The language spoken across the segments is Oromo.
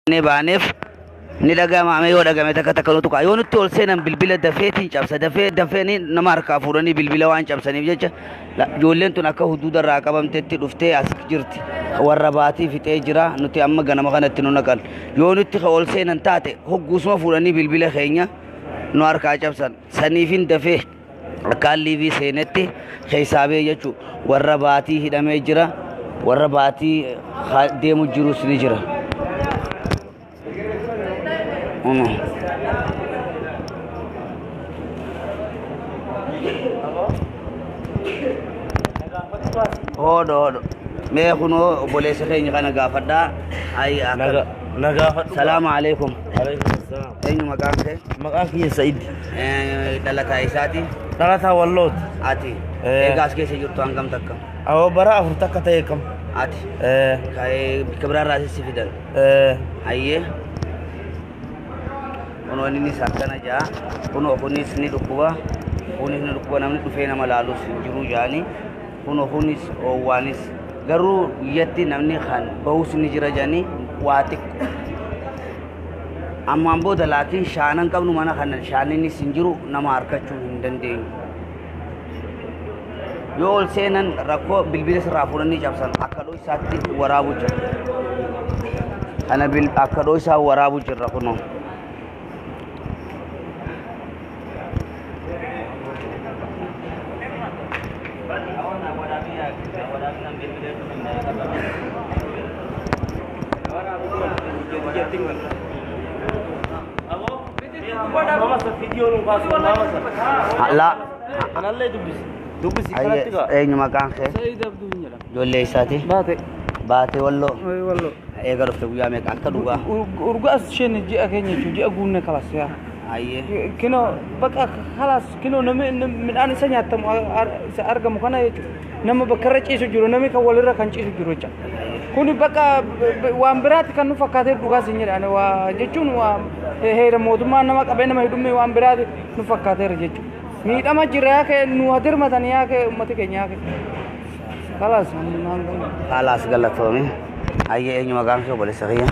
Nebaanef ni dhagahama yoo dhagahame takka takkanutu kaa yoo nutti ol seenan bilbila dafeetiin cabsa dafeeni nama harkaa fuudhanii bilbila waan cabsaniif jecha ijoolleen tun akka huduuda irraa qabamteetti dhuftee as jirti warra baatii fixee jira nuti amma ganama kanatti nu naqan yoo nutti ol seenan taate hogguusuma fuudhanii bilbila keenya nu harkaa cabsan saniifin dafee akkaan liivii seenetti keessaabee jechuu warra baatii hidhamee jira warra baatii deemu jirus ni jira. Hodo me kuno boleh sekali kana gafada ai akan Assalamu alaikum. Waalaikumsalam. Ayu makan Makasih Said. Dalata isati Dalata wallot ati gas ke sejurtu angkam takka awo bara afur takka tayekam ati kai kebrar rasi sifidal ayye ono ini sakana ja ono kunis ni dukuwa namni dufe nama lalus jiru jani ono kunis o wanis garu yatti namni khan bahus ni jira jani watik amma ambo dalati shanan qabnu mana khan shanini sinjiru nama harkachu hindande yol senan rakko bilbil srafurani japsan akado isatti warabu jir ana bil akado isa warabu jir rakuno لا أنا اللي دبس أينما كان خير جولي ساتي باتي والله إيجار فتويا ميك أنت دوغا ورقاس شين جي أكيني جي أقولنا خلاص يا أيه كنو بقى خلاص كنو نمي من أنا سنياتم أرجع مكانه نما بكرة إيش جرو نمي كوالي ركان إيش جرو جا كوني بقى وامبرات كانوا فكاتير دوغا سنير أنا وجتون هي رمودما نما كبينا ما يدومي وامبرات نفكاتير جتون ميت أما جراك نوادر مدنياك متكنياك خلاص غلط هومي أيه إني مقام شو بولي سخيا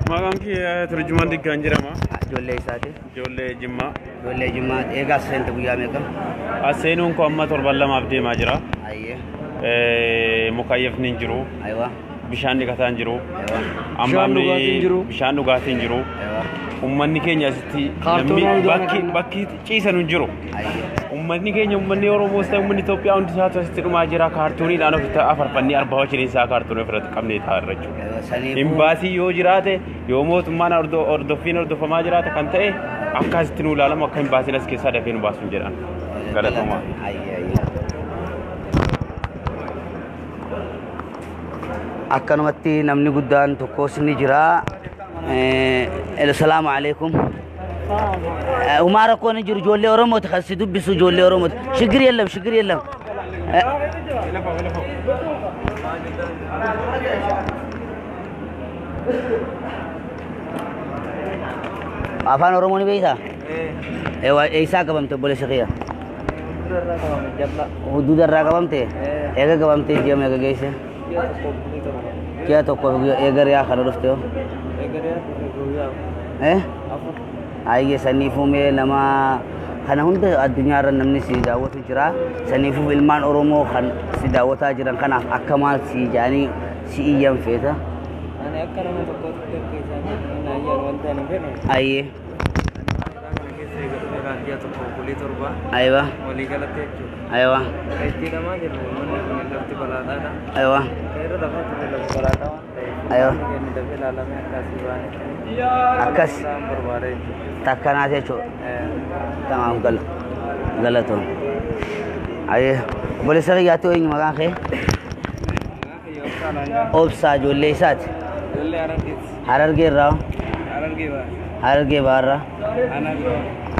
مقام كي ترجمان دي كانجرا ما جولي ساتي جولي جمع إيجا سنت بيا ميكم أسينون كم ما تربلا ما بدي ماجرا أيه مكيف نينجرو أيوة بيشان دكتور نجرو أيوة أمامي بيشان دكتور نجرو أيوة ummanni keenya asitti bakki ciisan hin jiru ummanni keenya ummanni Oromoos ta'e ummanni Itoophiyaa hundi isaatu asitti dhumaa jira kaartuuniidhaan ofitti afarfannii arbaa wajjin isaa kaartuunii ofirratti qabnee taa'arrachu imbaasii yoo jiraate yoo mootummaan hordofamaa jiraate kan ta'e akka asitti nu ilaalamu akka imbaasiin as keessaa dafee nu baasuun jedhan galatamaa akkanumatti namni guddaan tokkos ni jira السلام عليكم وما ركون يجري جولي أورموت خسيدو بيسو جولي أورموت شكري يلم أفان أورموني بيسا إيوا إيسا كبام تبولي شقيا حدود الرقم تي إيجا كبام تي جيم إيجا جيسه क्या तो कोई एगर या खर रस्ते हो आइए सनीफू में नमा खाना हुंदे दुनिया रन नमनी सी दावत जरा सनीफू इल्मान ओरोमो खान सी दावत जरा खाना अकमाल सी जानी सी यम फेता आइए अयवा अयवा akas takkan aja cok tamam galat tuh aye boleh saya jatuh ini makan ke opsa jolle sat harar ge barra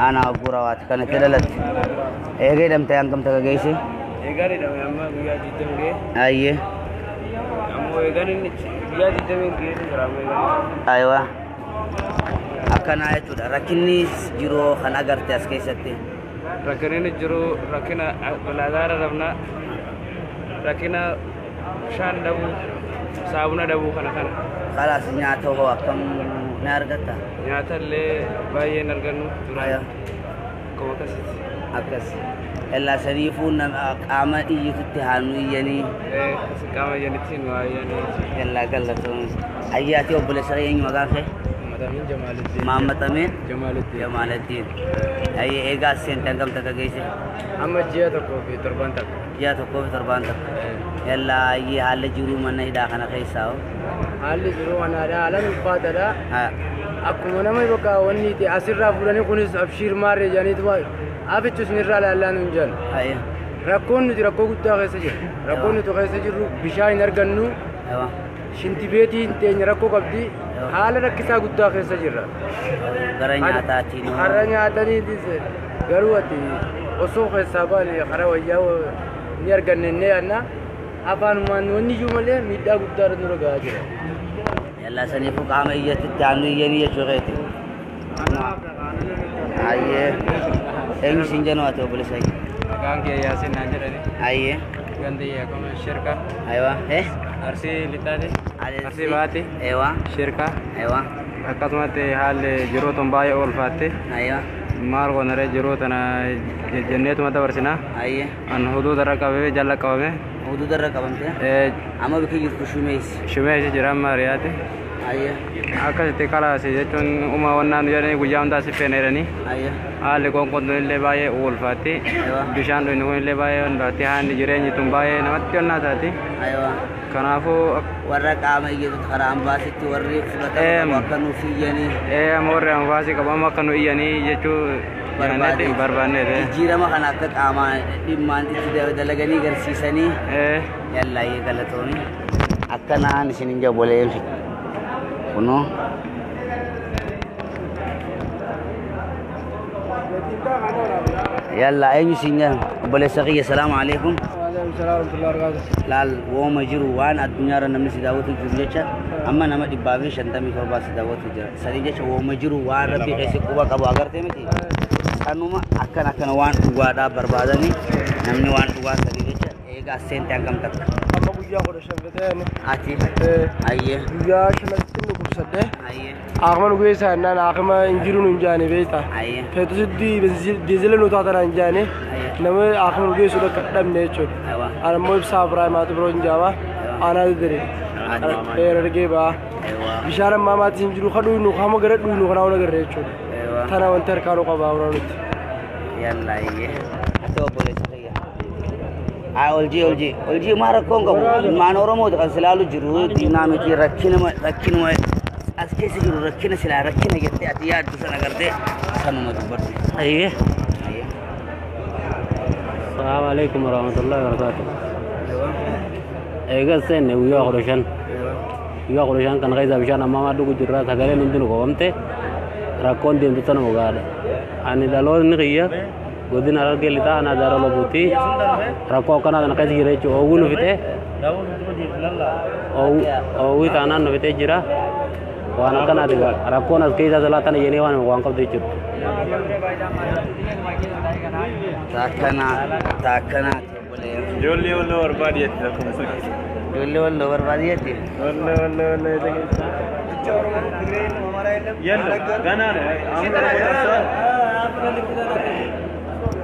ana gurawat kan tedalat ege dam tayang kam taga geisi aye أيوة أكن آية تودا ركني جرو خنا قرتي أسكي ستي ركني جرو ركنا بلادار ربنا ركنا شان دو saabuna dhabuu kana خلاص nyaata hoo akkam na argata nyaata illee baay'ee hin argannu duraan akkuma akkas ella sariifuun qaama iyyutti haanu iyyanii qaama iyyanitti nu ayyanii ella galatoon ayyaati obbole sareen magaafe Muhammad Amin Jamaluddin ay eega sentan gam taka geese amma jiya tokko fi torban tak ella ay hal jiru man ida kana khaysaw hal jiru wana da alam fadada akkuma nama boka wonni ti asirra fulani kunis abshir mare jani to abitus nirra la Allah nunjan ay rakon nuti rakko gudda keessa jiru rakon nuti keessa jiru bishaan argannu shinti beeti teenya rakko qabdi haala rakkisaa guddaa keessa jirra gara nyaatanii dise garuu ati osoo keessaa baane kara wayyaa ni arganne anna afaanumaan wanni iyyuu malee miidhaa guddaa nurra gahaa jira yalla saniifu qaama iyyatti taanu iyyanii jechuureeti ayye eenyu sinjano ati obboleessa gaange yaasin naan jedhani ayye gandiyya kuma shirka aywa arsi litade arsi baati ewa shirka ewa akkasumatti haalle jiroo ton baay'ee oolfaatte aywa maal gonare jiroo tana jenneetuma dabarsina ayye an huduuda irra qabame jalla qabame huduuda irra qabamte amma bikki jirtu shumees jira maariyaati ayye akkasitti kalaasi jechuun uma wannaan jedhanii guyyaa hundaa si feeneeranii ayye haalli konkolaataan illee baay'ee oolfaatti bishaan dhuyni kun illee baay'ee hundaatti haalli jireenyi tun baay'ee namatti onnaa taati kanaafuu warra qaama iyyatu karaa ambaasitti warri fudhatamu akka nuuf iyyanii amma warri ambaasii qabamu akka nu iyyanii jechuu jaanetti hin barbaanneete jijjiirama kana akka qaamaa dhimmaan itti dalaganii garsiisanii yallaayee galatooni akka naan isin hin jaboleen kuno يلا أي سينجا بلي سقية السلام عليكم وعليكم السلام ورحمة الله وبركاته لال وهم جرو وان الدنيا رنا من سداوت الجريجة أما نما دبابي شنتامي كربا سداوت الجريجة سريجة وهم جرو وان ربي قيسي كوبا كابو أغر تيمتي كانوا ما أكن وان وغادا بربادني نمني وان وغا سريجة إيجا سنتان كم تك أما بيجا كده شفتين أتي أيه بيجا شنتين نقصده أيه آخر نقولي أنا آخر إنجيلون إنجاني بيتا فتوسدي ديزل نوتاتنا إنجاني نما آخر نقولي سودا كتام نيتشود أنا مو بسافر ما تبرو إنجاوا أنا أدري رجع با بشارة ما تيجي خدوا نخام غير دوا نخنا ولا غير نيتشود ثنا وانتر كانوا قباورا نت يلا إيه أتوا بوليس خيا أولجي ما ركون كم ما نورمو تكان سلالو جرو دينامي كي ركينا ما أسكت سجل ركينا سلا ركينا جت أتياد دوسنا كرده سنو ما تبر أيه السلام عليكم ورحمة الله وبركاته إيجا سن ويا خرجان كان غيظ بيشان أمام ما دوك جرّا ثقيلة نندن قوامته راكون دين تطن مقارن أنا دالور نغيّا قدين على الجيل تا أنا دارو لبوتي راكون كنا نقيس جرّا شو أقول نفته أو تانا نفته جرّا وانا كنا دعا راكون أسكيز أزلا تاني يني وانا وانكب ديجور تاكنا جولي ولا وربادية جولي ولا وربادية ولا يلا كنا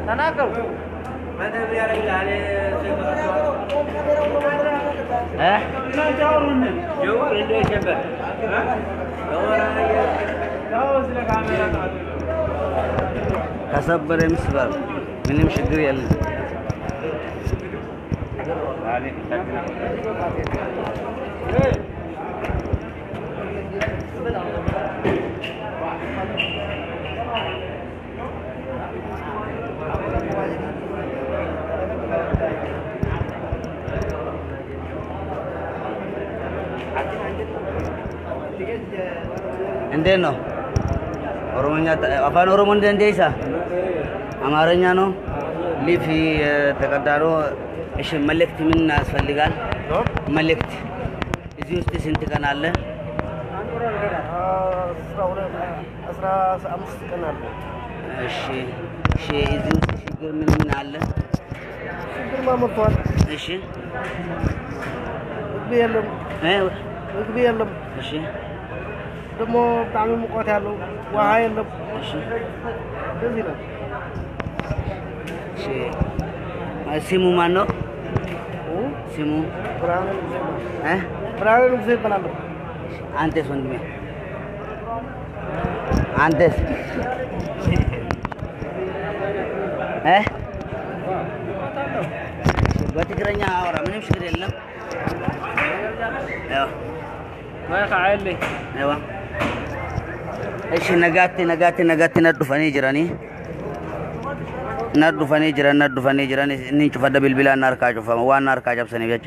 نناكل ماذا بيعرف عليه ها جاورنا جور عنده شبه كسبر مسبر من مشجر يلا Endeno, orangnya apa orang Indian desa, amarnya no, livi terkadaro, ish melekt min nas faligan, melekt, itu mesti sinti kanal. Asra amus kanal. Ish itu mesti min kanal. Sigir mama tuan. Ish. بيلم بيلم ماشي دمو بعمل مقاطع ያለው ውሃ የለም እሺ እንደዚህ ነው እሺ ሲሙ ማን ነው ሲሙ ብርሃኑ ብርሃኑ ንጉሴ ይባላል አንተስ ወንድሜ አንተስ በትግረኛ አወራ ምንም ችግር የለም ያው ما خايلي ايوه ايش نغاتي ندفني جراني ندفني جراني ني شوف بالبلا نار كاجو فما وان نار كاجو سني بيچ